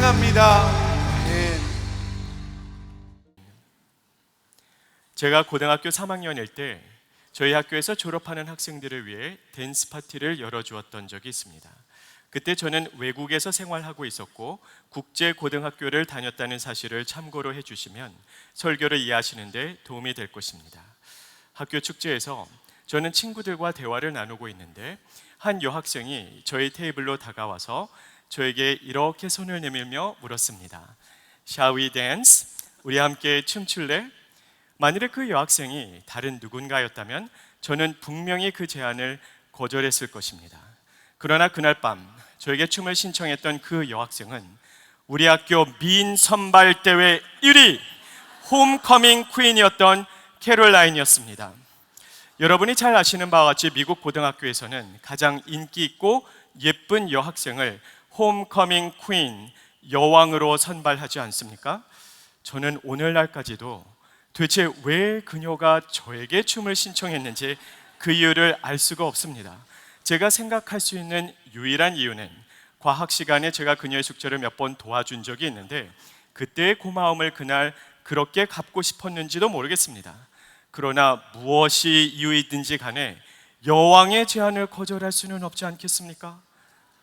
찬양합니다. 아멘. 제가 고등학교 3학년일 때 저희 학교에서 졸업하는 학생들을 위해 댄스 파티를 열어주었던 적이 있습니다. 그때 저는 외국에서 생활하고 있었고 국제 고등학교를 다녔다는 사실을 참고로 해주시면 설교를 이해하시는 데 도움이 될 것입니다. 학교 축제에서 저는 친구들과 대화를 나누고 있는데 한 여학생이 저희 테이블로 다가와서 저에게 이렇게 손을 내밀며 물었습니다. Shall we dance? 우리 함께 춤출래? 만일에 그 여학생이 다른 누군가였다면 저는 분명히 그 제안을 거절했을 것입니다. 그러나 그날 밤 저에게 춤을 신청했던 그 여학생은 우리 학교 미인 선발대회 1위 홈커밍 퀸이었던 캐롤라인이었습니다. 여러분이 잘 아시는 바와 같이 미국 고등학교에서는 가장 인기 있고 예쁜 여학생을 홈커밍 퀸, 여왕으로 선발하지 않습니까? 저는 오늘날까지도 도대체 왜 그녀가 저에게 춤을 신청했는지 그 이유를 알 수가 없습니다. 제가 생각할 수 있는 유일한 이유는 과학 시간에 제가 그녀의 숙제를 몇 번 도와준 적이 있는데 그때의 고마움을 그날 그렇게 갚고 싶었는지도 모르겠습니다. 그러나 무엇이 이유이든지 간에 여왕의 제안을 거절할 수는 없지 않겠습니까?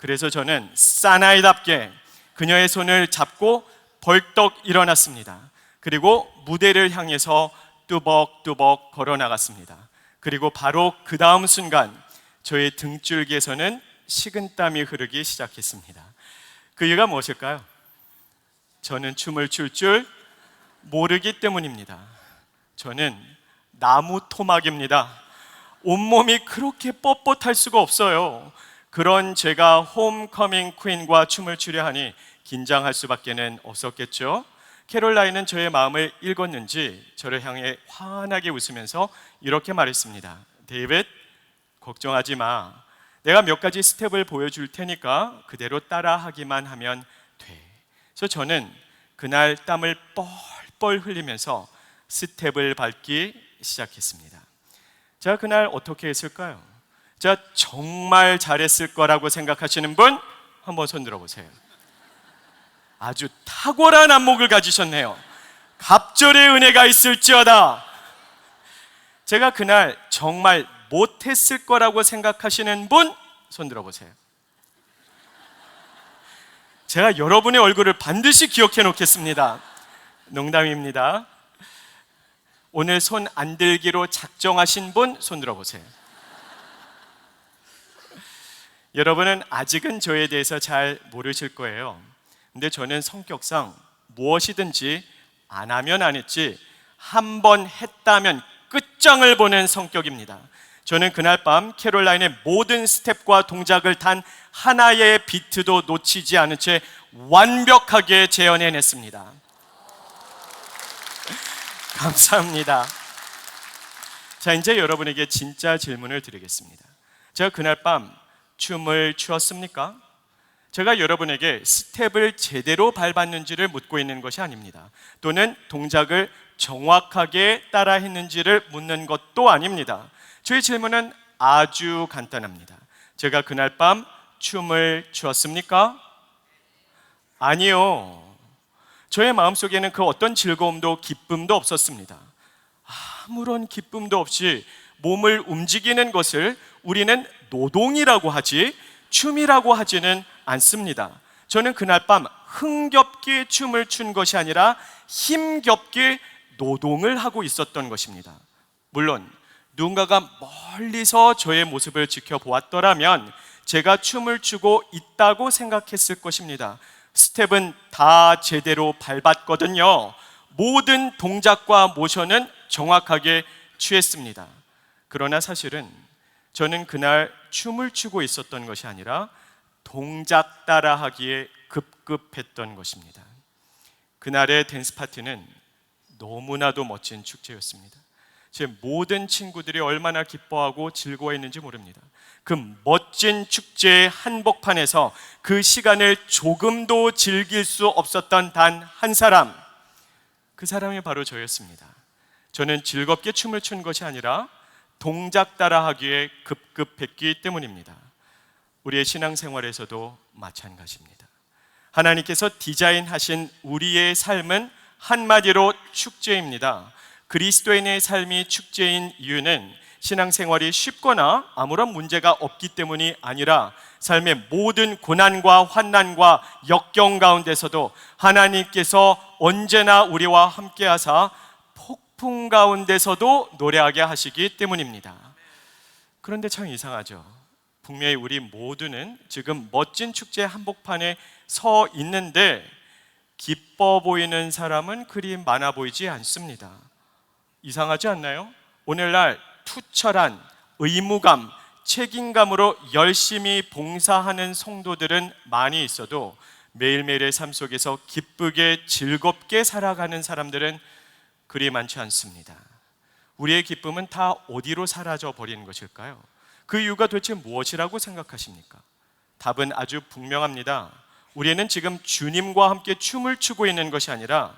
그래서 저는 사나이답게 그녀의 손을 잡고 벌떡 일어났습니다. 그리고 무대를 향해서 뚜벅뚜벅 걸어 나갔습니다. 그리고 바로 그 다음 순간 저의 등줄기에서는 식은땀이 흐르기 시작했습니다. 그 이유가 무엇일까요? 저는 춤을 출 줄 모르기 때문입니다. 저는 나무 토막입니다. 온몸이 그렇게 뻣뻣할 수가 없어요. 그런 제가 홈커밍 퀸과 춤을 추려 하니 긴장할 수밖에 없었겠죠. 캐롤라인은 저의 마음을 읽었는지 저를 향해 환하게 웃으면서 이렇게 말했습니다. 데이빗, 걱정하지 마. 내가 몇 가지 스텝을 보여줄 테니까 그대로 따라하기만 하면 돼. 그래서 저는 그날 땀을 뻘뻘 흘리면서 스텝을 밟기 시작했습니다. 제가 그날 어떻게 했을까요? 제가 정말 잘했을 거라고 생각하시는 분 한번 손 들어보세요. 아주 탁월한 안목을 가지셨네요. 갑절의 은혜가 있을지어다. 제가 그날 정말 못했을 거라고 생각하시는 분 손 들어보세요. 제가 여러분의 얼굴을 반드시 기억해 놓겠습니다. 농담입니다. 오늘 손 안 들기로 작정하신 분 손 들어보세요. 여러분은 아직은 저에 대해서 잘 모르실 거예요. 근데 저는 성격상 무엇이든지 안 하면 안 했지 한 번 했다면 끝장을 보는 성격입니다. 저는 그날 밤 캐롤라인의 모든 스텝과 동작을 단 하나의 비트도 놓치지 않은 채 완벽하게 재현해냈습니다. 감사합니다. 자, 이제 여러분에게 진짜 질문을 드리겠습니다. 제가 그날 밤 춤을 추었습니까? 제가 여러분에게 스텝을 제대로 밟았는지를 묻고 있는 것이 아닙니다. 또는 동작을 정확하게 따라 했는지를 묻는 것도 아닙니다. 저의 질문은 아주 간단합니다. 제가 그날 밤 춤을 추었습니까? 아니요. 저의 마음속에는 그 어떤 즐거움도 기쁨도 없었습니다. 아무런 기쁨도 없이 몸을 움직이는 것을 우리는 노동이라고 하지 춤이라고 하지는 않습니다. 저는 그날 밤 흥겹게 춤을 춘 것이 아니라 힘겹게 노동을 하고 있었던 것입니다. 물론 누군가가 멀리서 저의 모습을 지켜보았더라면 제가 춤을 추고 있다고 생각했을 것입니다. 스텝은 다 제대로 밟았거든요. 모든 동작과 모션은 정확하게 취했습니다. 그러나 사실은 저는 그날 춤을 추고 있었던 것이 아니라 동작 따라하기에 급급했던 것입니다. 그날의 댄스 파티는 너무나도 멋진 축제였습니다. 제 모든 친구들이 얼마나 기뻐하고 즐거워했는지 모릅니다. 그 멋진 축제의 한복판에서 그 시간을 조금도 즐길 수 없었던 단 한 사람, 그 사람이 바로 저였습니다. 저는 즐겁게 춤을 춘 것이 아니라 동작 따라하기에 급급했기 때문입니다. 우리의 신앙생활에서도 마찬가지입니다. 하나님께서 디자인하신 우리의 삶은 한마디로 축제입니다. 그리스도인의 삶이 축제인 이유는 신앙생활이 쉽거나 아무런 문제가 없기 때문이 아니라 삶의 모든 고난과 환난과 역경 가운데서도 하나님께서 언제나 우리와 함께 하사 폭풍 가운데서도 노래하게 하시기 때문입니다. 그런데 참 이상하죠. 분명히 우리 모두는 지금 멋진 축제 한복판에 서 있는데 기뻐 보이는 사람은 그리 많아 보이지 않습니다. 이상하지 않나요? 오늘날 투철한 의무감, 책임감으로 열심히 봉사하는 성도들은 많이 있어도 매일매일의 삶 속에서 기쁘게 즐겁게 살아가는 사람들은 그리 많지 않습니다. 우리의 기쁨은 다 어디로 사라져 버리는 것일까요? 그 이유가 도대체 무엇이라고 생각하십니까? 답은 아주 분명합니다. 우리는 지금 주님과 함께 춤을 추고 있는 것이 아니라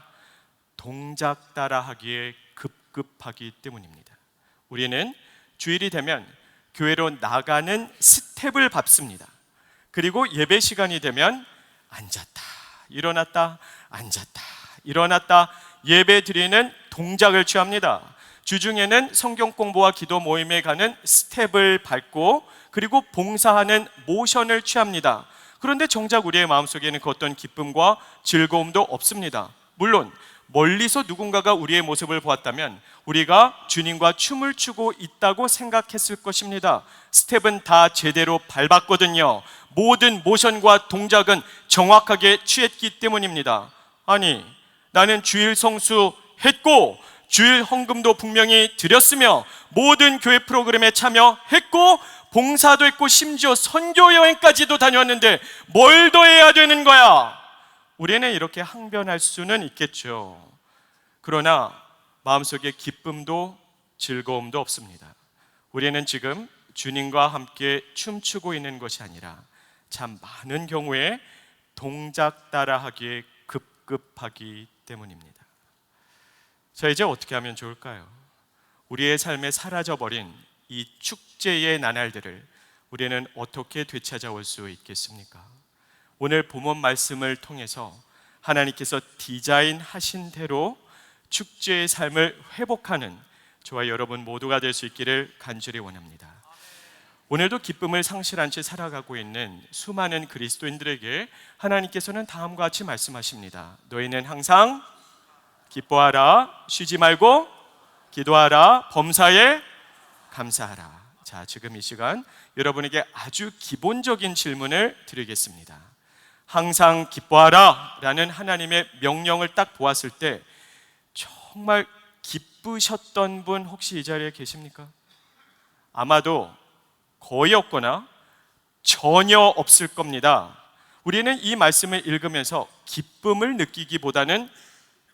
동작 따라 하기에 급급하기 때문입니다. 우리는 주일이 되면 교회로 나가는 스텝을 밟습니다. 그리고 예배 시간이 되면 앉았다 일어났다 앉았다 일어났다 예배 드리는 동작을 취합니다. 주중에는 성경 공부와 기도 모임에 가는 스텝을 밟고 그리고 봉사하는 모션을 취합니다. 그런데 정작 우리의 마음속에는 그 어떤 기쁨과 즐거움도 없습니다. 물론 멀리서 누군가가 우리의 모습을 보았다면 우리가 주님과 춤을 추고 있다고 생각했을 것입니다. 스텝은 다 제대로 밟았거든요. 모든 모션과 동작은 정확하게 취했기 때문입니다. 아니, 나는 주일 성수 했고 주일 헌금도 분명히 드렸으며 모든 교회 프로그램에 참여했고 봉사도 했고 심지어 선교 여행까지도 다녀왔는데 뭘 더 해야 되는 거야? 우리는 이렇게 항변할 수는 있겠죠. 그러나 마음속에 기쁨도 즐거움도 없습니다. 우리는 지금 주님과 함께 춤추고 있는 것이 아니라 참 많은 경우에 동작 따라하기에 급급하기 때문입니다. 자, 이제 어떻게 하면 좋을까요? 우리의 삶에 사라져버린 이 축제의 나날들을 우리는 어떻게 되찾아올 수 있겠습니까? 오늘 본문 말씀을 통해서 하나님께서 디자인하신 대로 축제의 삶을 회복하는 저와 여러분 모두가 될 수 있기를 간절히 원합니다. 오늘도 기쁨을 상실한 채 살아가고 있는 수많은 그리스도인들에게 하나님께서는 다음과 같이 말씀하십니다. 너희는 항상 기뻐하라, 쉬지 말고 기도하라, 범사에 감사하라. 자, 지금 이 시간 여러분에게 아주 기본적인 질문을 드리겠습니다. 항상 기뻐하라 라는 하나님의 명령을 딱 보았을 때 정말 기쁘셨던 분 혹시 이 자리에 계십니까? 아마도 거의 없거나 전혀 없을 겁니다. 우리는 이 말씀을 읽으면서 기쁨을 느끼기보다는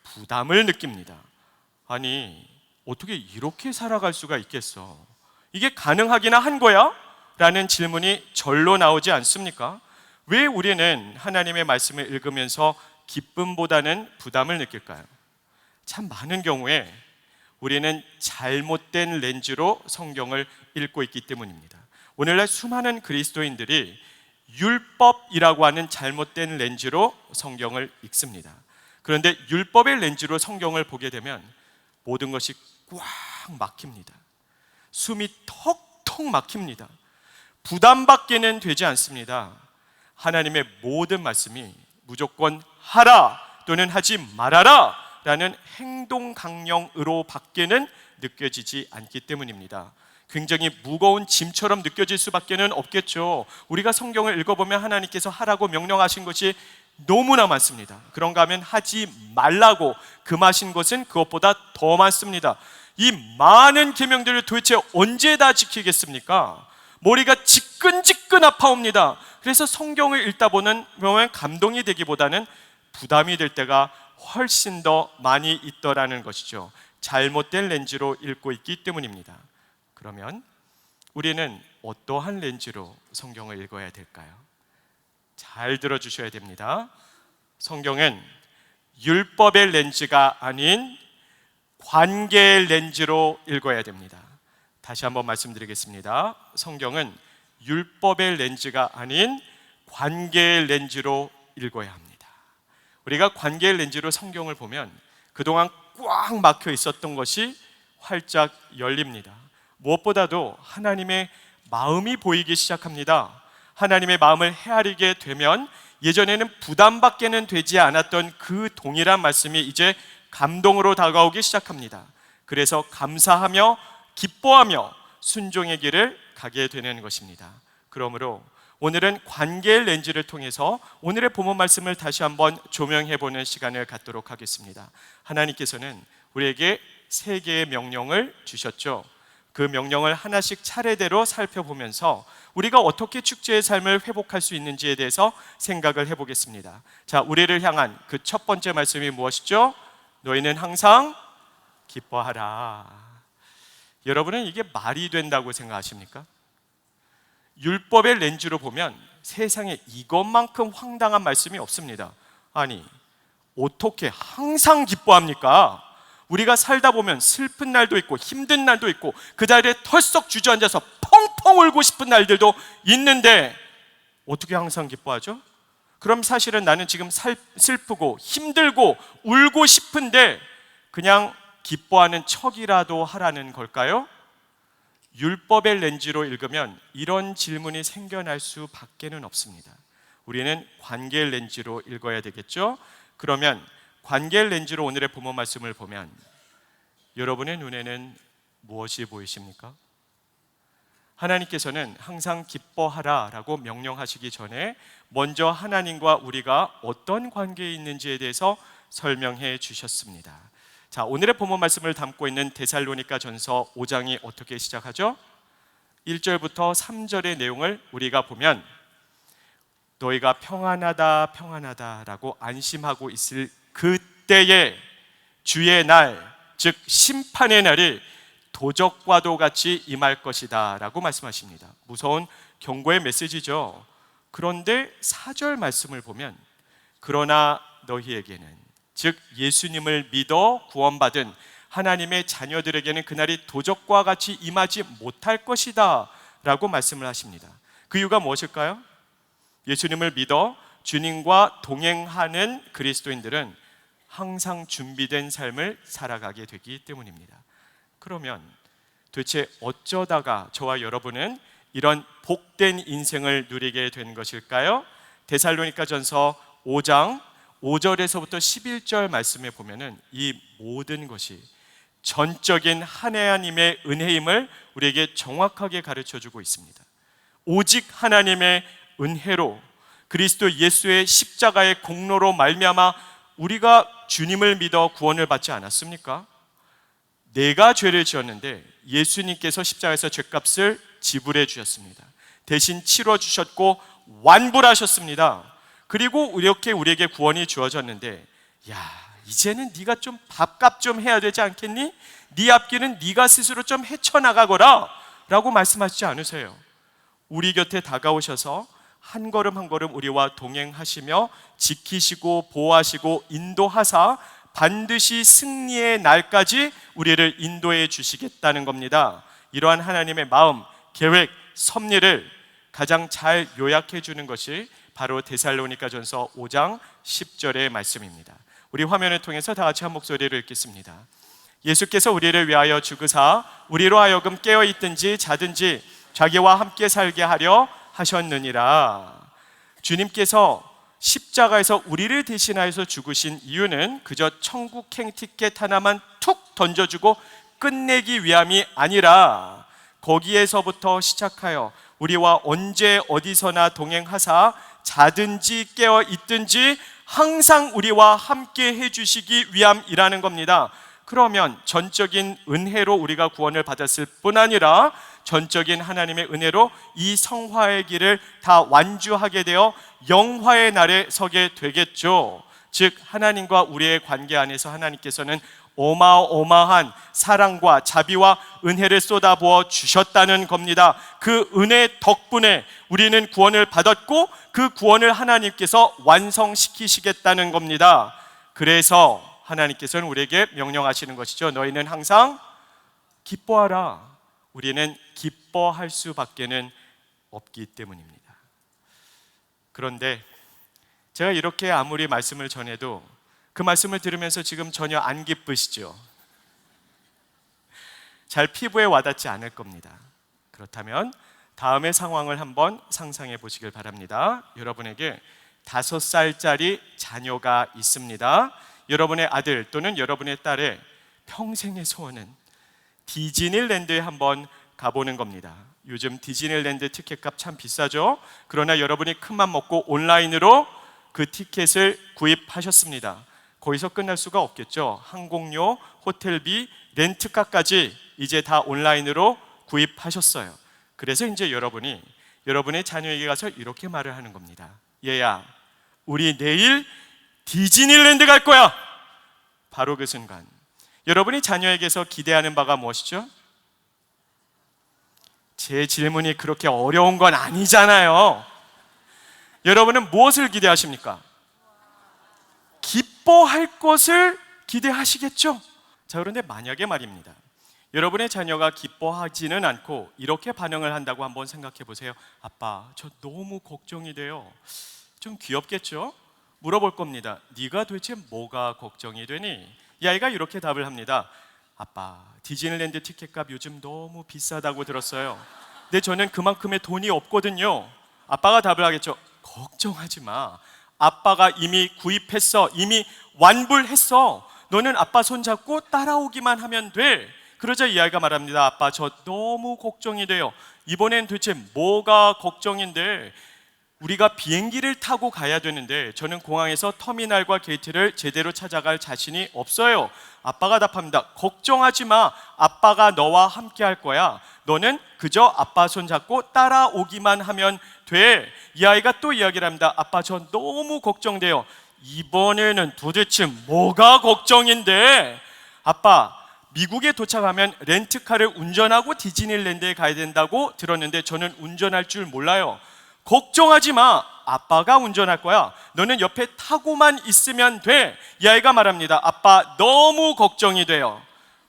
부담을 느낍니다. 아니, 어떻게 이렇게 살아갈 수가 있겠어? 이게 가능하기나 한 거야? 라는 질문이 절로 나오지 않습니까? 왜 우리는 하나님의 말씀을 읽으면서 기쁨보다는 부담을 느낄까요? 참 많은 경우에 우리는 잘못된 렌즈로 성경을 읽고 있기 때문입니다. 오늘날 수많은 그리스도인들이 율법이라고 하는 잘못된 렌즈로 성경을 읽습니다. 그런데 율법의 렌즈로 성경을 보게 되면 모든 것이 꽉 막힙니다. 숨이 턱턱 막힙니다. 부담받게는 되지 않습니다. 하나님의 모든 말씀이 무조건 하라 또는 하지 말아라 라는 행동 강령으로 밖에는 느껴지지 않기 때문입니다. 굉장히 무거운 짐처럼 느껴질 수밖에는 없겠죠. 우리가 성경을 읽어보면 하나님께서 하라고 명령하신 것이 너무나 많습니다. 그런가 하면 하지 말라고 금하신 것은 그것보다 더 많습니다. 이 많은 계명들을 도대체 언제 다 지키겠습니까? 머리가 지끈지끈 아파옵니다. 그래서 성경을 읽다 보면 감동이 되기보다는 부담이 될 때가 훨씬 더 많이 있더라는 것이죠. 잘못된 렌즈로 읽고 있기 때문입니다. 그러면 우리는 어떠한 렌즈로 성경을 읽어야 될까요? 잘 들어주셔야 됩니다. 성경은 율법의 렌즈가 아닌 관계의 렌즈로 읽어야 됩니다. 다시 한번 말씀드리겠습니다. 성경은 율법의 렌즈가 아닌 관계의 렌즈로 읽어야 합니다. 우리가 관계의 렌즈로 성경을 보면 그동안 꽉 막혀 있었던 것이 활짝 열립니다. 무엇보다도 하나님의 마음이 보이기 시작합니다. 하나님의 마음을 헤아리게 되면 예전에는 부담밖에는 되지 않았던 그 동일한 말씀이 이제 감동으로 다가오기 시작합니다. 그래서 감사하며 기뻐하며 순종의 길을 가게 되는 것입니다. 그러므로 오늘은 관계의 렌즈를 통해서 오늘의 본문 말씀을 다시 한번 조명해 보는 시간을 갖도록 하겠습니다. 하나님께서는 우리에게 3개의 명령을 주셨죠. 그 명령을 하나씩 차례대로 살펴보면서 우리가 어떻게 축제의 삶을 회복할 수 있는지에 대해서 생각을 해보겠습니다. 자, 우리를 향한 그 첫 번째 말씀이 무엇이죠? 너희는 항상 기뻐하라. 여러분은 이게 말이 된다고 생각하십니까? 율법의 렌즈로 보면 세상에 이것만큼 황당한 말씀이 없습니다. 아니, 어떻게 항상 기뻐합니까? 우리가 살다 보면 슬픈 날도 있고 힘든 날도 있고 그 자리에 털썩 주저앉아서 펑펑 울고 싶은 날들도 있는데 어떻게 항상 기뻐하죠? 그럼 사실은 나는 지금 슬프고 힘들고 울고 싶은데 그냥 기뻐하는 척이라도 하라는 걸까요? 율법의 렌즈로 읽으면 이런 질문이 생겨날 수밖에는 없습니다. 우리는 관계의 렌즈로 읽어야 되겠죠? 그러면 관계의 렌즈로 오늘의 본문 말씀을 보면 여러분의 눈에는 무엇이 보이십니까? 하나님께서는 항상 기뻐하라 라고 명령하시기 전에 먼저 하나님과 우리가 어떤 관계에 있는지에 대해서 설명해 주셨습니다. 자, 오늘의 본문 말씀을 담고 있는 데살로니가 전서 5장이 어떻게 시작하죠? 1절부터 3절의 내용을 우리가 보면 너희가 평안하다 평안하다 라고 안심하고 있을 그때에 주의 날, 즉 심판의 날이 도적과도 같이 임할 것이다 라고 말씀하십니다. 무서운 경고의 메시지죠. 그런데 4절 말씀을 보면 그러나 너희에게는, 즉 예수님을 믿어 구원받은 하나님의 자녀들에게는 그날이 도적과 같이 임하지 못할 것이다 라고 말씀을 하십니다. 그 이유가 무엇일까요? 예수님을 믿어 주님과 동행하는 그리스도인들은 항상 준비된 삶을 살아가게 되기 때문입니다. 그러면 도대체 어쩌다가 저와 여러분은 이런 복된 인생을 누리게 된 것일까요? 데살로니가 전서 5장 5절에서부터 11절 말씀에 보면은 이 모든 것이 전적인 하나님의 은혜임을 우리에게 정확하게 가르쳐주고 있습니다. 오직 하나님의 은혜로 그리스도 예수의 십자가의 공로로 말미암아 우리가 주님을 믿어 구원을 받지 않았습니까? 내가 죄를 지었는데 예수님께서 십자가에서 죄값을 지불해 주셨습니다. 대신 치러 주셨고 완불하셨습니다. 그리고 이렇게 우리에게 구원이 주어졌는데, 야, 이제는 네가 좀 밥값 좀 해야 되지 않겠니? 네 앞길은 네가 스스로 좀 헤쳐나가거라 라고 말씀하시지 않으세요. 우리 곁에 다가오셔서 한 걸음 한 걸음 우리와 동행하시며 지키시고 보호하시고 인도하사 반드시 승리의 날까지 우리를 인도해 주시겠다는 겁니다. 이러한 하나님의 마음, 계획, 섭리를 가장 잘 요약해 주는 것이 바로 데살로니가 전서 5장 10절의 말씀입니다. 우리 화면을 통해서 다 같이 한 목소리로 읽겠습니다. 예수께서 우리를 위하여 죽으사 우리로 하여금 깨어 있든지 자든지 자기와 함께 살게 하려 하셨느니라. 주님께서 십자가에서 우리를 대신하여서 죽으신 이유는 그저 천국행 티켓 하나만 툭 던져주고 끝내기 위함이 아니라 거기에서부터 시작하여 우리와 언제 어디서나 동행하사 자든지 깨어 있든지 항상 우리와 함께 해주시기 위함이라는 겁니다. 그러면 전적인 은혜로 우리가 구원을 받았을 뿐 아니라 전적인 하나님의 은혜로 이 성화의 길을 다 완주하게 되어 영화의 날에 서게 되겠죠. 즉 하나님과 우리의 관계 안에서 하나님께서는 어마어마한 사랑과 자비와 은혜를 쏟아부어 주셨다는 겁니다. 그 은혜 덕분에 우리는 구원을 받았고 그 구원을 하나님께서 완성시키시겠다는 겁니다. 그래서 하나님께서는 우리에게 명령하시는 것이죠. 너희는 항상 기뻐하라. 우리는 기뻐할 수밖에는 없기 때문입니다. 그런데 제가 이렇게 아무리 말씀을 전해도 그 말씀을 들으면서 지금 전혀 안 기쁘시죠? 잘 피부에 와닿지 않을 겁니다. 그렇다면 다음의 상황을 한번 상상해 보시길 바랍니다. 여러분에게 5살짜리 자녀가 있습니다. 여러분의 아들 또는 여러분의 딸의 평생의 소원은 디즈니랜드에 한번 가보는 겁니다. 요즘 디즈니랜드 티켓값 참 비싸죠? 그러나 여러분이 큰맘 먹고 온라인으로 그 티켓을 구입하셨습니다. 거기서 끝날 수가 없겠죠. 항공료, 호텔비, 렌트카까지 이제 다 온라인으로 구입하셨어요. 그래서 이제 여러분이 여러분의 자녀에게 가서 이렇게 말을 하는 겁니다. 얘야, 우리 내일 디즈니랜드 갈 거야. 바로 그 순간 여러분이 자녀에게서 기대하는 바가 무엇이죠? 제 질문이 그렇게 어려운 건 아니잖아요. 여러분은 무엇을 기대하십니까? 기뻐할 것을 기대하시겠죠? 자, 그런데 만약에 말입니다, 여러분의 자녀가 기뻐하지는 않고 이렇게 반응을 한다고 한번 생각해 보세요. 아빠, 저 너무 걱정이 돼요. 좀 귀엽겠죠? 물어볼 겁니다. 네가 도대체 뭐가 걱정이 되니? 이 아이가 이렇게 답을 합니다. 아빠, 디즈니랜드 티켓값 요즘 너무 비싸다고 들었어요. 근데 저는 그만큼의 돈이 없거든요. 아빠가 답을 하겠죠. 걱정하지 마. 아빠가 이미 구입했어. 이미 완불했어. 너는 아빠 손잡고 따라오기만 하면 돼. 그러자 이 아이가 말합니다. 아빠, 저 너무 걱정이 돼요. 이번엔 도대체 뭐가 걱정인데? 우리가 비행기를 타고 가야 되는데 저는 공항에서 터미널과 게이트를 제대로 찾아갈 자신이 없어요. 아빠가 답합니다. 걱정하지 마. 아빠가 너와 함께 할 거야. 너는 그저 아빠 손잡고 따라오기만 하면 돼. 이 아이가 또 이야기를 합니다. 아빠, 저 너무 걱정돼요. 이번에는 도대체 뭐가 걱정인데? 아빠, 미국에 도착하면 렌트카를 운전하고 디즈니랜드에 가야 된다고 들었는데 저는 운전할 줄 몰라요. 걱정하지 마. 아빠가 운전할 거야. 너는 옆에 타고만 있으면 돼. 이 아이가 말합니다. 아빠, 너무 걱정이 돼요.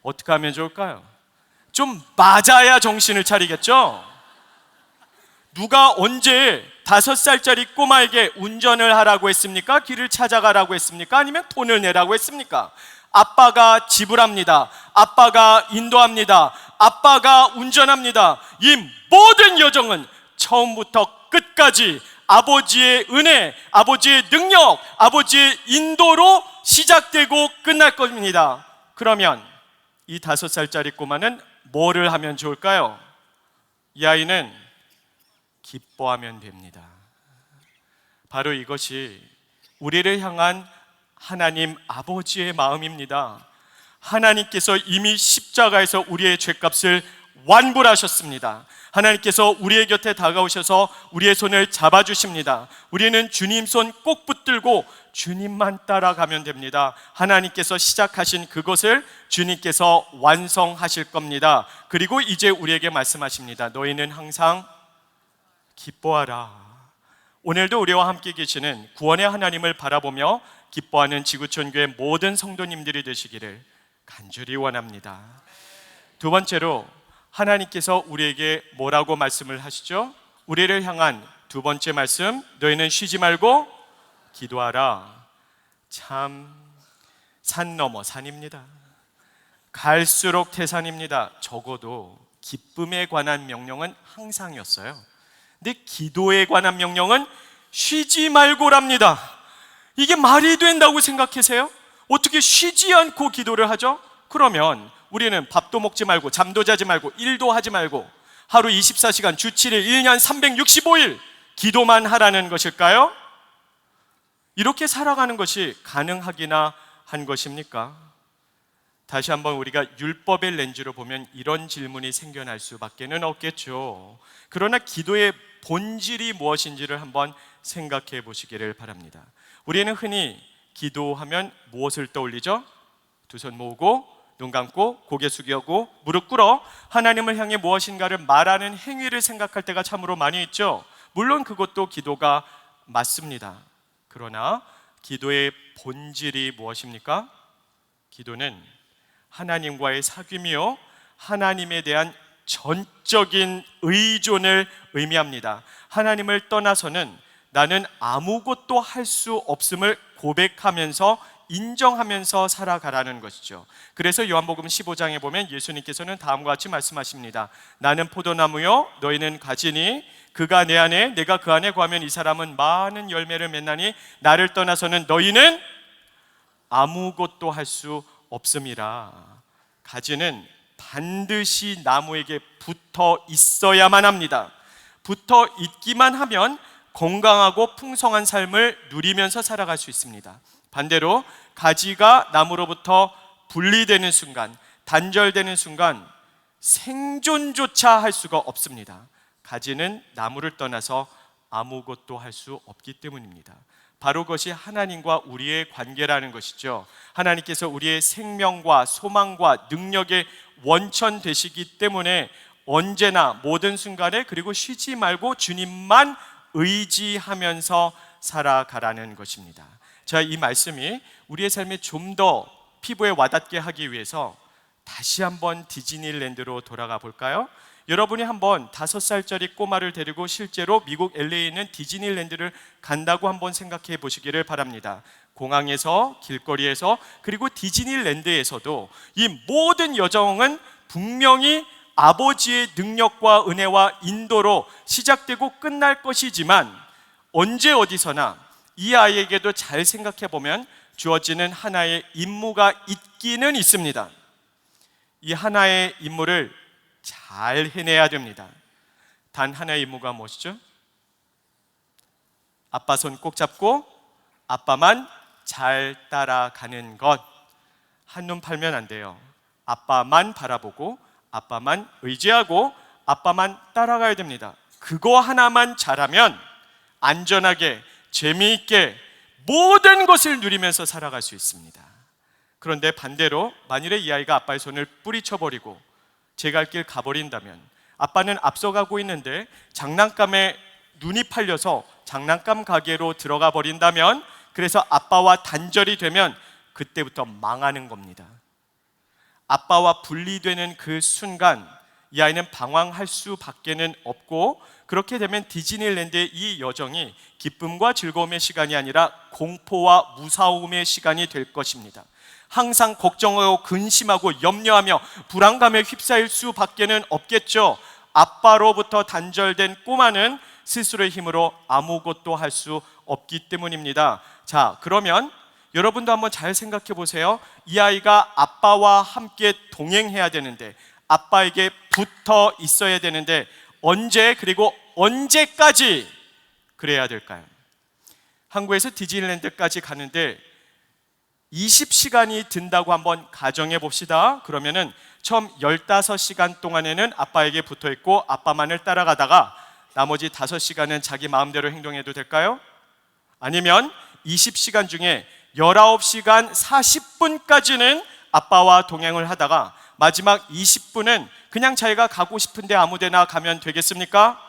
어떻게 하면 좋을까요? 좀 맞아야 정신을 차리겠죠? 누가 언제 5살짜리 꼬마에게 운전을 하라고 했습니까? 길을 찾아가라고 했습니까? 아니면 돈을 내라고 했습니까? 아빠가 지불합니다. 아빠가 인도합니다. 아빠가 운전합니다. 이 모든 여정은 처음부터 끝까지 아버지의 은혜, 아버지의 능력, 아버지의 인도로 시작되고 끝날 겁니다. 그러면 이 5살짜리 꼬마는 뭐를 하면 좋을까요? 이 아이는 기뻐하면 됩니다. 바로 이것이 우리를 향한 하나님 아버지의 마음입니다. 하나님께서 이미 십자가에서 우리의 죄값을 완불하셨습니다. 하나님께서 우리의 곁에 다가오셔서 우리의 손을 잡아주십니다. 우리는 주님 손 꼭 붙들고 주님만 따라가면 됩니다. 하나님께서 시작하신 그것을 주님께서 완성하실 겁니다. 그리고 이제 우리에게 말씀하십니다. 너희는 항상 기뻐하라. 오늘도 우리와 함께 계시는 구원의 하나님을 바라보며 기뻐하는 지구촌교회 모든 성도님들이 되시기를 간절히 원합니다. 두 번째로 하나님께서 우리에게 뭐라고 말씀을 하시죠? 우리를 향한 두 번째 말씀, 너희는 쉬지 말고 기도하라. 참 산 넘어 산입니다. 갈수록 태산입니다. 적어도 기쁨에 관한 명령은 항상이었어요. 근데 기도에 관한 명령은 쉬지 말고랍니다. 이게 말이 된다고 생각하세요? 어떻게 쉬지 않고 기도를 하죠? 그러면 우리는 밥도 먹지 말고 잠도 자지 말고 일도 하지 말고 하루 24시간 주 7일 1년 365일 기도만 하라는 것일까요? 이렇게 살아가는 것이 가능하기나 한 것입니까? 다시 한번 우리가 율법의 렌즈로 보면 이런 질문이 생겨날 수밖에 없겠죠. 그러나 기도의 본질이 무엇인지를 한번 생각해 보시기를 바랍니다. 우리는 흔히 기도하면 무엇을 떠올리죠? 두 손 모으고 눈 감고 고개 숙이고 무릎 꿇어 하나님을 향해 무엇인가를 말하는 행위를 생각할 때가 참으로 많이 있죠. 물론 그것도 기도가 맞습니다. 그러나 기도의 본질이 무엇입니까? 기도는 하나님과의 사귐이요 하나님에 대한 전적인 의존을 의미합니다. 하나님을 떠나서는 나는 아무것도 할 수 없음을 고백하면서 인정하면서 살아가라는 것이죠. 그래서 요한복음 15장에 보면 예수님께서는 다음과 같이 말씀하십니다. 나는 포도나무요 너희는 가지니 그가 내 안에 내가 그 안에 거하면 이 사람은 많은 열매를 맺나니 나를 떠나서는 너희는 아무것도 할 수 없음이라. 가지는 반드시 나무에게 붙어 있어야만 합니다. 붙어 있기만 하면 건강하고 풍성한 삶을 누리면서 살아갈 수 있습니다. 반대로 가지가 나무로부터 분리되는 순간, 단절되는 순간 생존조차 할 수가 없습니다. 가지는 나무를 떠나서 아무것도 할 수 없기 때문입니다. 바로 그것이 하나님과 우리의 관계라는 것이죠. 하나님께서 우리의 생명과 소망과 능력의 원천 되시기 때문에 언제나 모든 순간에 그리고 쉬지 말고 주님만 의지하면서 살아가라는 것입니다. 자, 이 말씀이 우리의 삶에 좀 더 피부에 와닿게 하기 위해서 다시 한번 디즈니랜드로 돌아가 볼까요? 여러분이 한번 5살짜리 꼬마를 데리고 실제로 미국 LA에 있는 디즈니랜드를 간다고 한번 생각해 보시기를 바랍니다. 공항에서, 길거리에서, 그리고 디즈니랜드에서도 이 모든 여정은 분명히 아버지의 능력과 은혜와 인도로 시작되고 끝날 것이지만 언제 어디서나 이 아이에게도 잘 생각해 보면 주어지는 하나의 임무가 있기는 있습니다. 이 하나의 임무를 잘 해내야 됩니다. 단 하나의 임무가 무엇이죠? 아빠 손 꼭 잡고 아빠만 잘 따라가는 것. 한눈 팔면 안 돼요. 아빠만 바라보고 아빠만 의지하고 아빠만 따라가야 됩니다. 그거 하나만 잘하면 안전하게 재미있게 모든 것을 누리면서 살아갈 수 있습니다. 그런데 반대로 만일에 이 아이가 아빠의 손을 뿌리쳐버리고 제 갈 길 가버린다면, 아빠는 앞서가고 있는데 장난감에 눈이 팔려서 장난감 가게로 들어가 버린다면, 그래서 아빠와 단절이 되면 그때부터 망하는 겁니다. 아빠와 분리되는 그 순간 이 아이는 방황할 수밖에는 없고, 그렇게 되면 디즈니랜드의 이 여정이 기쁨과 즐거움의 시간이 아니라 공포와 무서움의 시간이 될 것입니다. 항상 걱정하고 근심하고 염려하며 불안감에 휩싸일 수밖에는 없겠죠. 아빠로부터 단절된 꼬마는 스스로의 힘으로 아무것도 할 수 없기 때문입니다. 자, 그러면 여러분도 한번 잘 생각해 보세요. 이 아이가 아빠와 함께 동행해야 되는데, 아빠에게 붙어 있어야 되는데 언제, 그리고 언제까지 그래야 될까요? 한국에서 디즈니랜드까지 가는데 20시간이 든다고 한번 가정해 봅시다. 그러면은 처음 15시간 동안에는 아빠에게 붙어 있고 아빠만을 따라가다가 나머지 5시간은 자기 마음대로 행동해도 될까요? 아니면 20시간 중에 19시간 40분까지는 아빠와 동행을 하다가 마지막 20분은 그냥 자기가 가고 싶은데 아무데나 가면 되겠습니까?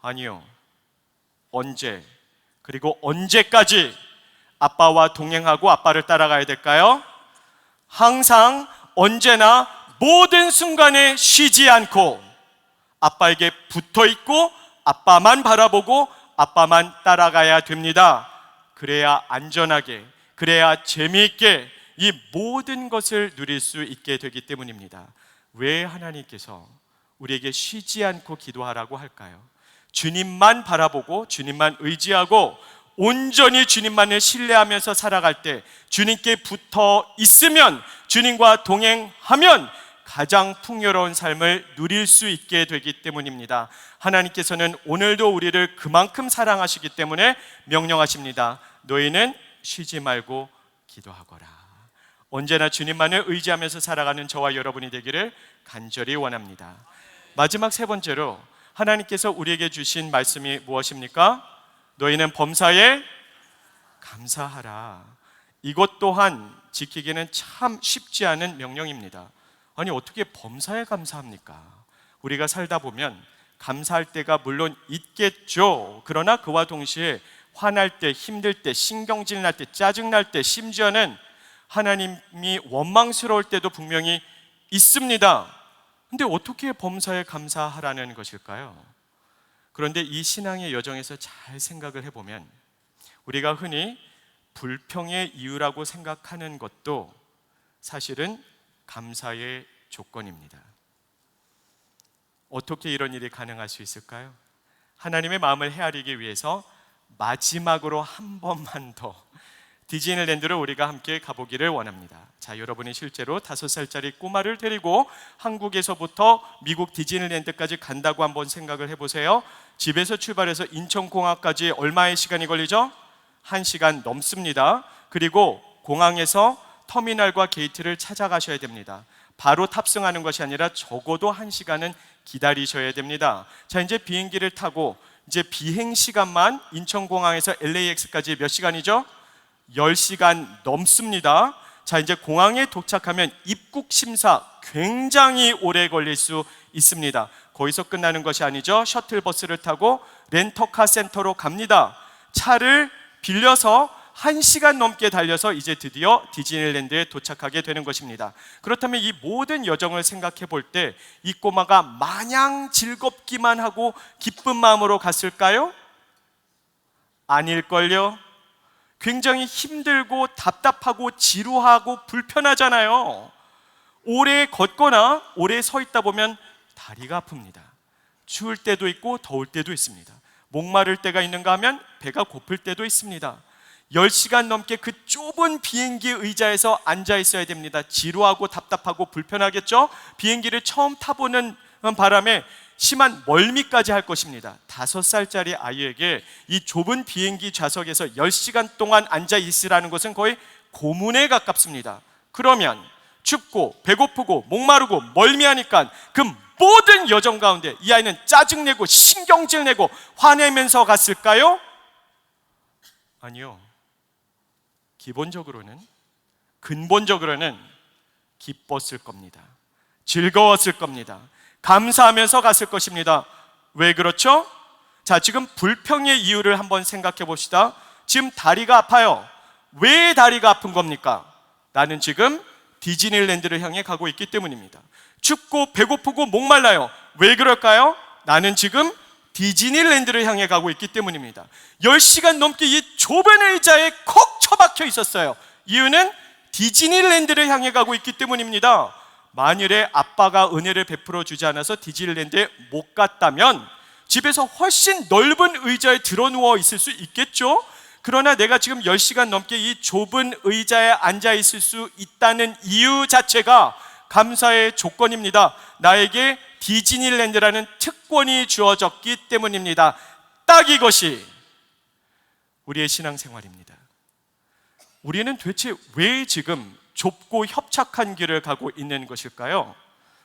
아니요. 언제, 그리고 언제까지 아빠와 동행하고 아빠를 따라가야 될까요? 항상 언제나 모든 순간에 쉬지 않고 아빠에게 붙어 있고 아빠만 바라보고 아빠만 따라가야 됩니다. 그래야 안전하게, 그래야 재미있게 이 모든 것을 누릴 수 있게 되기 때문입니다. 왜 하나님께서 우리에게 쉬지 않고 기도하라고 할까요? 주님만 바라보고 주님만 의지하고 온전히 주님만을 신뢰하면서 살아갈 때, 주님께 붙어 있으면, 주님과 동행하면 가장 풍요로운 삶을 누릴 수 있게 되기 때문입니다. 하나님께서는 오늘도 우리를 그만큼 사랑하시기 때문에 명령하십니다. 너희는 쉬지 말고 기도하거라. 언제나 주님만을 의지하면서 살아가는 저와 여러분이 되기를 간절히 원합니다. 마지막 세 번째로 하나님께서 우리에게 주신 말씀이 무엇입니까? 너희는 범사에 감사하라. 이것 또한 지키기는 참 쉽지 않은 명령입니다. 아니, 어떻게 범사에 감사합니까? 우리가 살다 보면 감사할 때가 물론 있겠죠. 그러나 그와 동시에 화날 때, 힘들 때, 신경질 날 때, 짜증 날 때, 심지어는 하나님이 원망스러울 때도 분명히 있습니다. 근데 어떻게 범사에 감사하라는 것일까요? 그런데 이 신앙의 여정에서 잘 생각을 해보면 우리가 흔히 불평의 이유라고 생각하는 것도 사실은 감사의 조건입니다. 어떻게 이런 일이 가능할 수 있을까요? 하나님의 마음을 헤아리기 위해서 마지막으로 한 번만 더 디즈니랜드를 우리가 함께 가보기를 원합니다. 자, 여러분이 실제로 5살짜리 꼬마를 데리고 한국에서부터 미국 디즈니랜드까지 간다고 한번 생각을 해보세요. 집에서 출발해서 인천공항까지 얼마의 시간이 걸리죠? 1시간 넘습니다. 그리고 공항에서 터미널과 게이트를 찾아가셔야 됩니다. 바로 탑승하는 것이 아니라 적어도 1시간은 기다리셔야 됩니다. 자, 이제 비행기를 타고 이제 비행 시간만 인천공항에서 LAX까지 몇 시간이죠? 10시간 넘습니다. 자, 이제 공항에 도착하면 입국 심사 굉장히 오래 걸릴 수 있습니다. 거기서 끝나는 것이 아니죠. 셔틀버스를 타고 렌터카 센터로 갑니다. 차를 빌려서 1시간 넘게 달려서 이제 드디어 디즈니랜드에 도착하게 되는 것입니다. 그렇다면 이 모든 여정을 생각해 볼 때 이 꼬마가 마냥 즐겁기만 하고 기쁜 마음으로 갔을까요? 아닐걸요? 굉장히 힘들고 답답하고 지루하고 불편하잖아요. 오래 걷거나 오래 서 있다 보면 다리가 아픕니다. 추울 때도 있고 더울 때도 있습니다. 목마를 때가 있는가 하면 배가 고플 때도 있습니다. 10시간 넘게 그 좁은 비행기 의자에서 앉아 있어야 됩니다. 지루하고 답답하고 불편하겠죠? 비행기를 처음 타보는 바람에 심한 멀미까지 할 것입니다. 5살짜리 아이에게 이 좁은 비행기 좌석에서 10시간 동안 앉아 있으라는 것은 거의 고문에 가깝습니다. 그러면 춥고 배고프고 목마르고 멀미하니까 그 모든 여정 가운데 이 아이는 짜증내고 신경질 내고 화내면서 갔을까요? 아니요. 근본적으로는 기뻤을 겁니다. 즐거웠을 겁니다. 감사하면서 갔을 것입니다. 왜 그렇죠? 자, 지금 불평의 이유를 한번 생각해 봅시다. 지금 다리가 아파요. 왜 다리가 아픈 겁니까? 나는 지금 디즈니랜드를 향해 가고 있기 때문입니다. 춥고 배고프고 목말라요. 왜 그럴까요? 나는 지금 디즈니랜드를 향해 가고 있기 때문입니다. 10시간 넘게 이 좁은 의자에 콕 처박혀 있었어요. 이유는 디즈니랜드를 향해 가고 있기 때문입니다. 만일에 아빠가 은혜를 베풀어 주지 않아서 디즈니랜드에 못 갔다면 집에서 훨씬 넓은 의자에 드러누워 있을 수 있겠죠? 그러나 내가 지금 10시간 넘게 이 좁은 의자에 앉아 있을 수 있다는 이유 자체가 감사의 조건입니다. 나에게 디즈니랜드라는 특권이 주어졌기 때문입니다. 딱 이것이 우리의 신앙생활입니다. 우리는 도대체 왜 지금 좁고 협착한 길을 가고 있는 것일까요?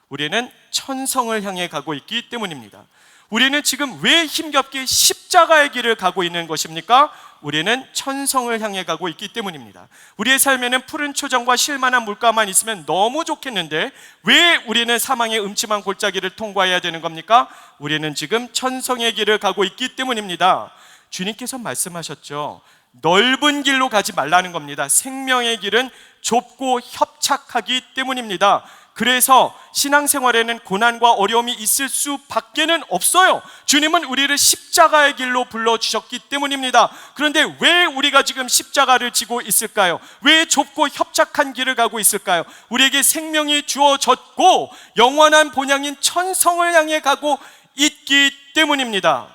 우리는 천성을 향해 가고 있기 때문입니다. 우리는 지금 왜 힘겹게 십자가의 길을 가고 있는 것입니까? 우리는 천성을 향해 가고 있기 때문입니다. 우리의 삶에는 푸른 초장과 쉴만한 물가만 있으면 너무 좋겠는데 왜 우리는 사망의 음침한 골짜기를 통과해야 되는 겁니까? 우리는 지금 천성의 길을 가고 있기 때문입니다. 주님께서 말씀하셨죠. 넓은 길로 가지 말라는 겁니다. 생명의 길은 좁고 협착하기 때문입니다. 그래서 신앙생활에는 고난과 어려움이 있을 수밖에는 없어요. 주님은 우리를 십자가의 길로 불러주셨기 때문입니다. 그런데 왜 우리가 지금 십자가를 지고 있을까요? 왜 좁고 협착한 길을 가고 있을까요? 우리에게 생명이 주어졌고 영원한 본향인 천성을 향해 가고 있기 때문입니다.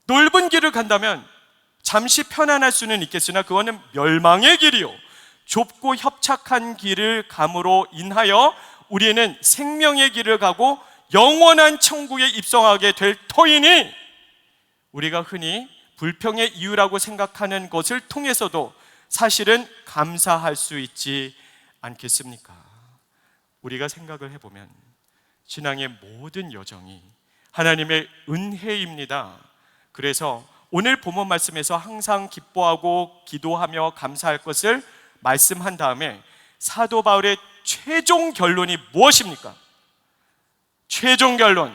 넓은 길을 간다면 잠시 편안할 수는 있겠으나 그거는 멸망의 길이요, 좁고 협착한 길을 감으로 인하여 우리는 생명의 길을 가고 영원한 천국에 입성하게 될 터이니 우리가 흔히 불평의 이유라고 생각하는 것을 통해서도 사실은 감사할 수 있지 않겠습니까? 우리가 생각을 해보면 신앙의 모든 여정이 하나님의 은혜입니다. 그래서 오늘 본문 말씀에서 항상 기뻐하고 기도하며 감사할 것을 말씀한 다음에 사도 바울의 최종 결론이 무엇입니까? 최종 결론,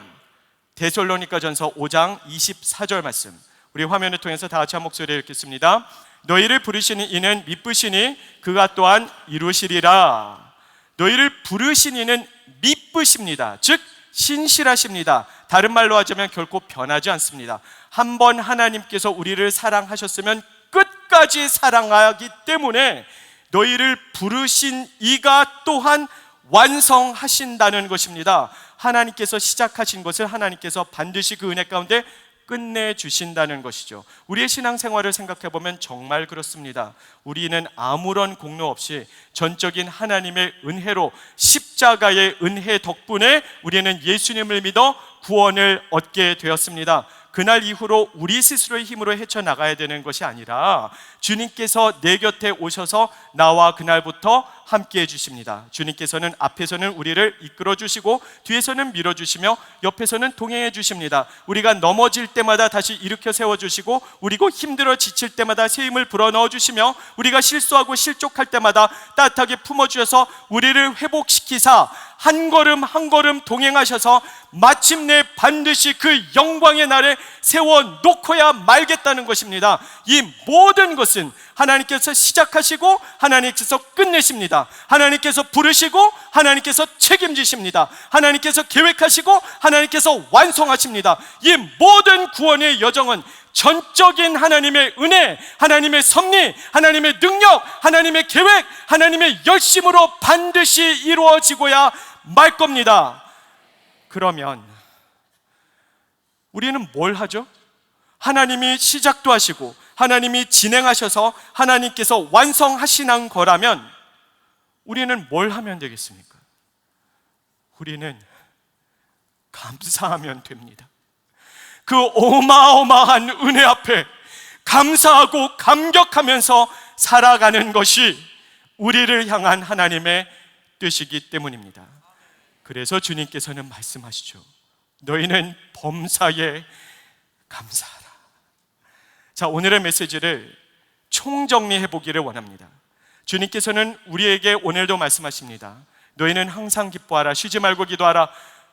데살로니가전서 5장 24절 말씀, 우리 화면을 통해서 다 같이 한 목소리로 읽겠습니다. 너희를 부르시는 이는 미쁘시니 그가 또한 이루시리라. 너희를 부르신 이는 미쁘십니다. 즉 신실하십니다. 다른 말로 하자면 결코 변하지 않습니다. 한번 하나님께서 우리를 사랑하셨으면 끝까지 사랑하기 때문에 너희를 부르신 이가 또한 완성하신다는 것입니다. 하나님께서 시작하신 것을 하나님께서 반드시 그 은혜 가운데 끝내주신다는 것이죠. 우리의 신앙생활을 생각해보면 정말 그렇습니다. 우리는 아무런 공로 없이 전적인 하나님의 은혜로, 십자가의 은혜 덕분에 우리는 예수님을 믿어 구원을 얻게 되었습니다. 그날 이후로 우리 스스로의 힘으로 헤쳐나가야 되는 것이 아니라 주님께서 내 곁에 오셔서 나와 그날부터 함께 해주십니다. 주님께서는 앞에서는 우리를 이끌어 주시고 뒤에서는 밀어주시며 옆에서는 동행해 주십니다. 우리가 넘어질 때마다 다시 일으켜 세워주시고, 우리가 힘들어 지칠 때마다 새 힘을 불어넣어 주시며, 우리가 실수하고 실족할 때마다 따뜻하게 품어주셔서 우리를 회복시키사 한 걸음 한 걸음 동행하셔서 마침내 반드시 그 영광의 날에 세워놓고야 말겠다는 것입니다. 이 모든 것은 하나님께서 시작하시고 하나님께서 끝내십니다. 하나님께서 부르시고 하나님께서 책임지십니다. 하나님께서 계획하시고 하나님께서 완성하십니다. 이 모든 구원의 여정은 전적인 하나님의 은혜, 하나님의 섭리, 하나님의 능력, 하나님의 계획, 하나님의 열심으로 반드시 이루어지고야 말 겁니다. 그러면 우리는 뭘 하죠? 하나님이 시작도 하시고 하나님이 진행하셔서 하나님께서 완성하시는 거라면 우리는 뭘 하면 되겠습니까? 우리는 감사하면 됩니다. 그 어마어마한 은혜 앞에 감사하고 감격하면서 살아가는 것이 우리를 향한 하나님의 뜻이기 때문입니다. 그래서 주님께서는 말씀하시죠. 너희는 범사에 감사하라. 자, 오늘의 메시지를 총정리해 보기를 원합니다. 주님께서는 우리에게 오늘도 말씀하십니다. 너희는 항상 기뻐하라, 쉬지 말고 기도하라,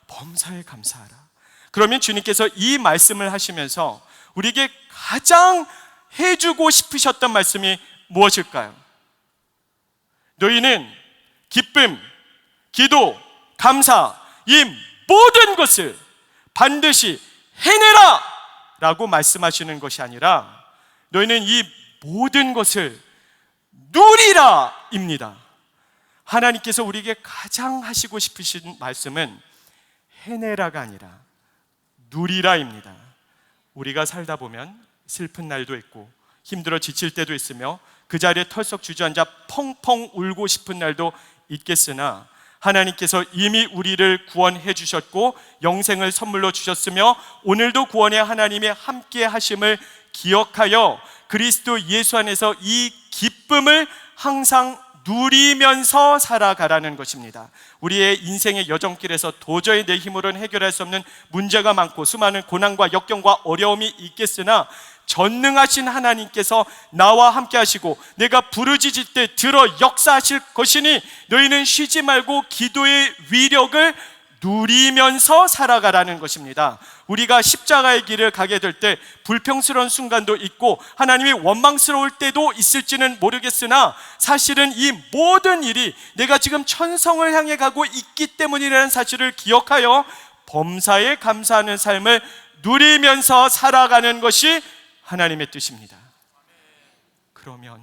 범사에 감사하라. 그러면 주님께서 이 말씀을 하시면서 우리에게 가장 해주고 싶으셨던 말씀이 무엇일까요? 너희는 기쁨, 기도, 감사, 이 모든 것을 반드시 해내라 라고 말씀하시는 것이 아니라 너희는 이 모든 것을 누리라 입니다. 하나님께서 우리에게 가장 하시고 싶으신 말씀은 해내라가 아니라 누리라입니다. 우리가 살다 보면 슬픈 날도 있고 힘들어 지칠 때도 있으며 그 자리에 털썩 주저앉아 펑펑 울고 싶은 날도 있겠으나 하나님께서 이미 우리를 구원해 주셨고 영생을 선물로 주셨으며 오늘도 구원의 하나님의 함께 하심을 기억하여 그리스도 예수 안에서 이 기쁨을 항상 누리면서 살아가라는 것입니다. 우리의 인생의 여정길에서 도저히 내 힘으로는 해결할 수 없는 문제가 많고 수많은 고난과 역경과 어려움이 있겠으나 전능하신 하나님께서 나와 함께 하시고 내가 부르짖을 때 들어 역사하실 것이니 너희는 쉬지 말고 기도의 위력을 누리면서 살아가라는 것입니다. 우리가 십자가의 길을 가게 될 때 불평스러운 순간도 있고 하나님이 원망스러울 때도 있을지는 모르겠으나 사실은 이 모든 일이 내가 지금 천성을 향해 가고 있기 때문이라는 사실을 기억하여 범사에 감사하는 삶을 누리면서 살아가는 것이 하나님의 뜻입니다. 그러면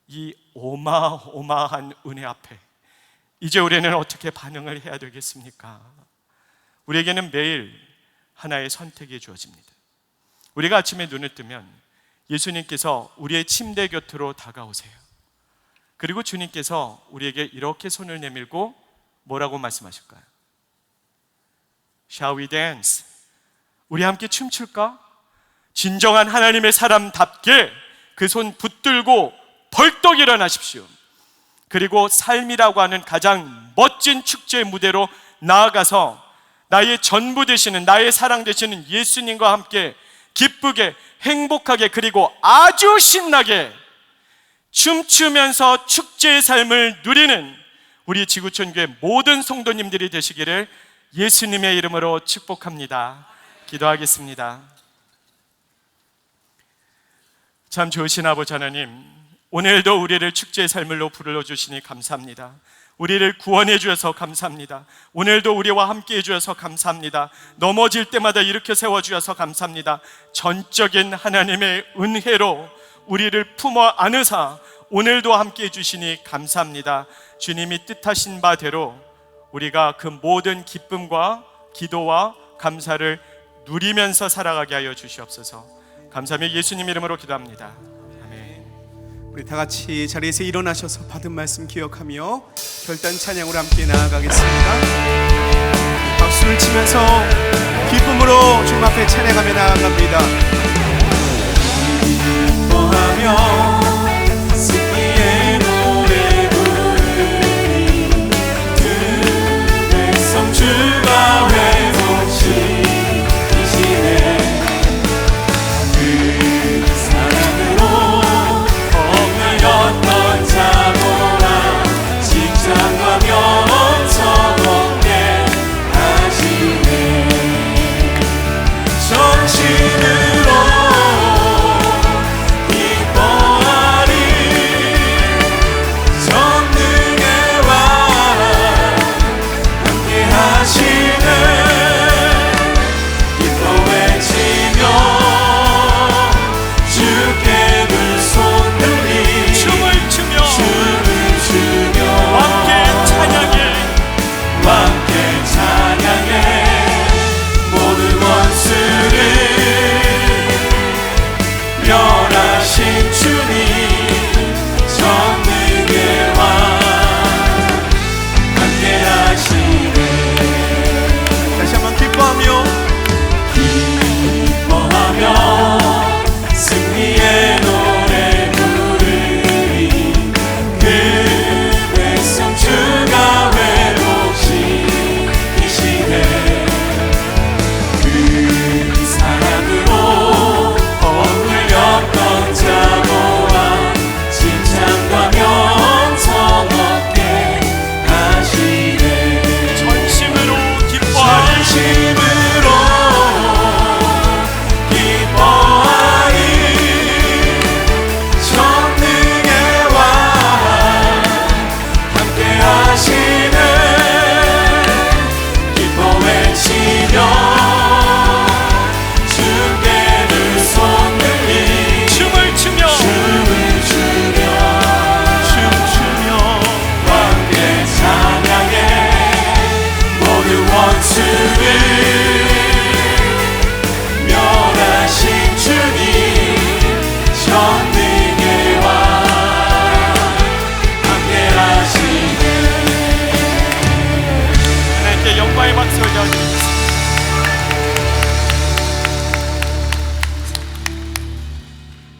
이 어마어마한 은혜 앞에 이제 우리는 어떻게 반응을 해야 되겠습니까? 우리에게는 매일 하나의 선택이 주어집니다. 우리가 아침에 눈을 뜨면 예수님께서 우리의 침대 곁으로 다가오세요. 그리고 주님께서 우리에게 이렇게 손을 내밀고 뭐라고 말씀하실까요? Shall we dance? 우리 함께 춤출까? 진정한 하나님의 사람답게 그 손 붙들고 벌떡 일어나십시오. 그리고 삶이라고 하는 가장 멋진 축제의 무대로 나아가서 나의 전부 되시는, 나의 사랑 되시는 예수님과 함께 기쁘게, 행복하게, 그리고 아주 신나게 춤추면서 축제의 삶을 누리는 우리 지구촌교회 모든 성도님들이 되시기를 예수님의 이름으로 축복합니다. 기도하겠습니다. 참 좋으신 아버지 하나님, 오늘도 우리를 축제의 삶을로 불러주시니 감사합니다. 우리를 구원해 주셔서 감사합니다. 오늘도 우리와 함께 해 주셔서 감사합니다. 넘어질 때마다 일으켜 세워 주셔서 감사합니다. 전적인 하나님의 은혜로 우리를 품어 안으사 오늘도 함께 해 주시니 감사합니다. 주님이 뜻하신 바대로 우리가 그 모든 기쁨과 기도와 감사를 누리면서 살아가게 하여 주시옵소서. 감사하며 예수님 이름으로 기도합니다. 아멘. 우리 다 같이 자리에서 일어나셔서 받은 말씀 기억하며 결단 찬양으로 함께 나아가겠습니다. 박수를 치면서 기쁨으로 주님 앞에 찬양하며 나아갑니다. 기뻐하며 승리의 노래 부르리 그 백성 주가 회복시키시네 그 사랑으로 엉클렸던 자고라 직장과 명성 얻게 하시네 정신으로 기뻐하리 전능의 왕 함께 하시네 기뻐 외치며 주께 두 손 들리 춤을 추며 함께 함께 찬양해 모든 원수를 멸하신 주님 전능의 왕 함께 하시네 다시 한번 기뻐하며 승리의 노래 부르리 그 백성 주가 회복시키시네 그 사랑으로 억눌렸던 자고와 칭찬과 명성 얻게 하시네 전심으로 기뻐하리 전심으로 기뻐하리 전능의 왕 함께 하시네 기뻐 외치며 주께 두 손 들리 춤을 추며 춤추며 함께 찬양해 모든 원수를 멸하신 주님 전능의 왕 함께 하시네 하나님께 영광의 박수 올려드리겠습니다.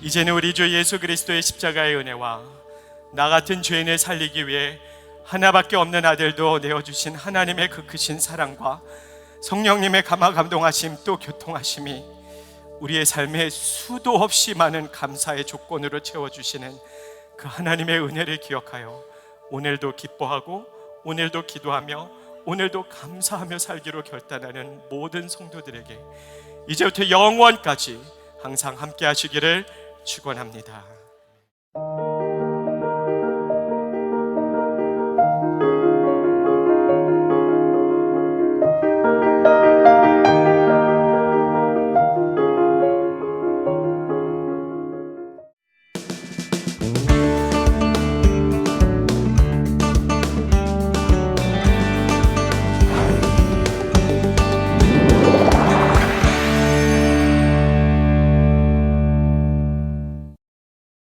이제는 우리 주 예수 그리스도의 십자가의 은혜와 나 같은 죄인을 살리기 위해 하나밖에 없는 아들도 내어주신 하나님의 그 크신 사랑과 성령님의 감화 감동하심 또 교통하심이 우리의 삶에 수도 없이 많은 감사의 조건으로 채워주시는 그 하나님의 은혜를 기억하여 오늘도 기뻐하고 오늘도 기도하며 오늘도 감사하며 살기로 결단하는 모든 성도들에게 이제부터 영원까지 항상 함께 하시기를 축원합니다.